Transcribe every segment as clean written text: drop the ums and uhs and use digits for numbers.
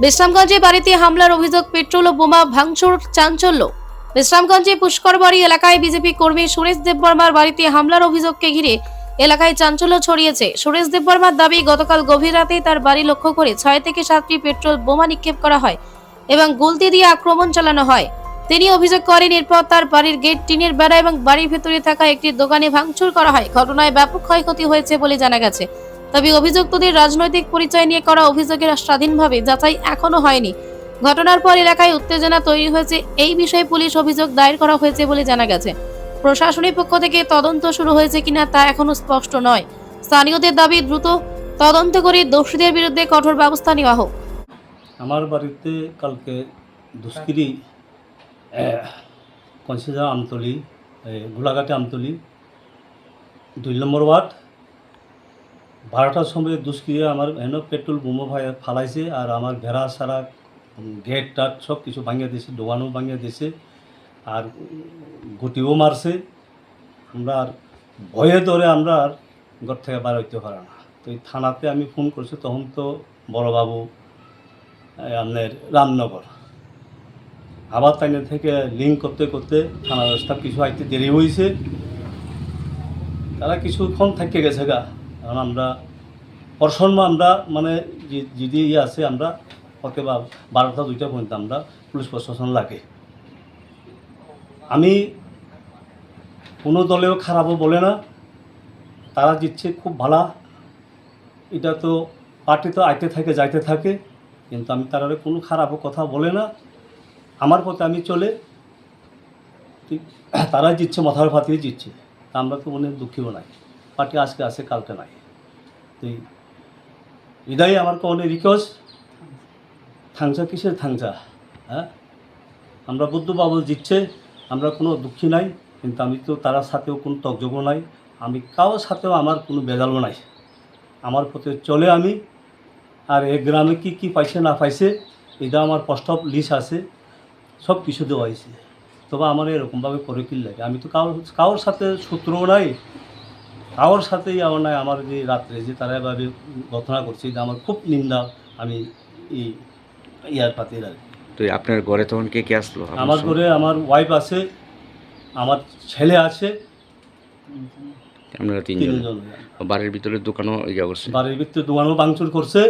বিশ্রামগঞ্জে বাড়িতে হামলার অভিযোগ, পেট্রোল ও বোমা ভাঙচুর, চাঞ্চল্য। বিশ্রামগঞ্জে পুষ্করবাড়ি এলাকায় বিজেপি কর্মী সুরেশ দেববর্মার বাড়িতে হামলার অভিযোগকে ঘিরে এলাকায় চাঞ্চল্য ছড়িয়েছে। সুরেশ দেববর্মার দাবি, গতকাল গভীর রাতে তার বাড়ি লক্ষ্য করে 6 থেকে 7টি পেট্রোল বোমা নিক্ষেপ করা হয় এবং গুলতি দিয়ে আক্রমণ চালানো হয়। তিনি অভিযোগ করেন, এরপর তার বাড়ির গেট, টিনের বেড়া এবং বাড়ির ভেতরে থাকা একটি দোকানে ভাঙচুর করা হয়। ঘটনায় ব্যাপক ক্ষয়ক্ষতি হয়েছে বলে জানা গেছে। তবে অভিযুক্তদের রাজনৈতিক পরিচয় নিয়ে করা অভিযোগের স্বাধীনভাবে যাচাই এখনো হয়নি। ঘটনার পর এলাকায় উত্তেজনা তৈরি হয়েছে। এই বিষয়ে পুলিশ অভিযোগ দায়ের করা হয়েছে বলে জানা গেছে। প্রশাসনের পক্ষ থেকে তদন্ত শুরু হয়েছে কিনা তা এখনো স্পষ্ট নয়। স্থানীয়দের দাবি, দ্রুত তদন্ত করে দোষীদের বিরুদ্ধে কঠোর ব্যবস্থা নেওয়া হোক। আমার বাড়িতে কালকে দুষ্কৃতী কনসিডার আমতলি, গোলাঘাটে আমতলি 2 নম্বর ওয়ার্ড 12টার সময় দুষ্কৃতী আমার পেট্রোল বোমা ফালাইছে আর আমার ঘেরা সারা গেট টাট সব কিছু ভাঙিয়ে দিয়েছে, দোকানও ভাঙিয়ে দিয়েছে আর গুটিও মারছে। আমরা আর ভয়ে ধরে আমরা আর ঘর থেকে বার হইতে পারে না। তো এই থানাতে আমি ফোন করছি, তখন তো বড়বাবু আপনার রামনগর আবার তাইনে থেকে লিঙ্ক করতে করতে থানা ব্যবস্থা কিছু আইতে দেরি হয়েছে। তারা কিছুক্ষণ থেকে গেছে গা, কারণ আমরা পরশর্মা আমরা মানে যদি আছে আমরা হতে বা 12টা 2টা পর্যন্ত আমরা পুলিশ প্রশাসন লাগে। আমি কোনো দলেও খারাপও বলে না, তারা দিচ্ছে খুব ভালো। এটা তো পার্টি তো আইতে থাকে যাইতে থাকে, কিন্তু আমি তারা কোনো খারাপও কথা বলে না। আমার পথে আমি চলে, ঠিক তারাই জিতছে, মাথার ফাতিয়ে জিতছে। আমরা তো মনে দুঃখীও নাই, পার্টি আজকে আছে কালকে নাই। তো এটাই আমার কোনো রিকোয়েস্ট, থাংচা কিসের থাংচা? হ্যাঁ, আমরা বুদ্ধবাবু জিতছে, আমরা কোনো দুঃখী নাই, কিন্তু আমি তো তার সাথেও কোনো তকযোগ্য নাই, আমি কারোর সাথেও আমার কোনো বেজালও নাই। আমার পথে চলে আমি। আর এই গ্রামে কী কী পাইছে না পাইছে এটা আমার প্রস্তাব লিস্ট আছে, সব কিছু দেওয়া হয়েছে। তবে আমার এরকমভাবে করে কি লাগে, আমি তো কারোর সাথে শত্রুও নাই, কারোর সাথেই আমার নাই। আমার যে রাত্রে যে তারা এভাবে ঘটনা করছে, এটা আমার খুব নিন্দা। আমি এই ইয়ার পাতে আর তো আপনার ঘরে তখন কে কে আসলো? আমার ঘরে আমার ওয়াইফ আছে, আমার ছেলে আছে, আপনারা 3 জন। বাড়ির ভিতরে দোকানও ইয়া করছে? বাড়ির ভিতরে দোকানও ভাঙচুর করছে।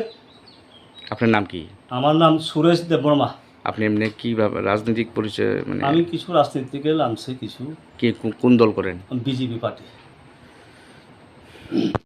আপনার নাম কি? আমার নাম সুরেশ দেববর্মা। আপনি এমনি কীভাবে রাজনৈতিক পরিচয়, মানে আমি কিছু রাজনীতিকে নামছে, কিছু কে কোন দল করেন? BJP party.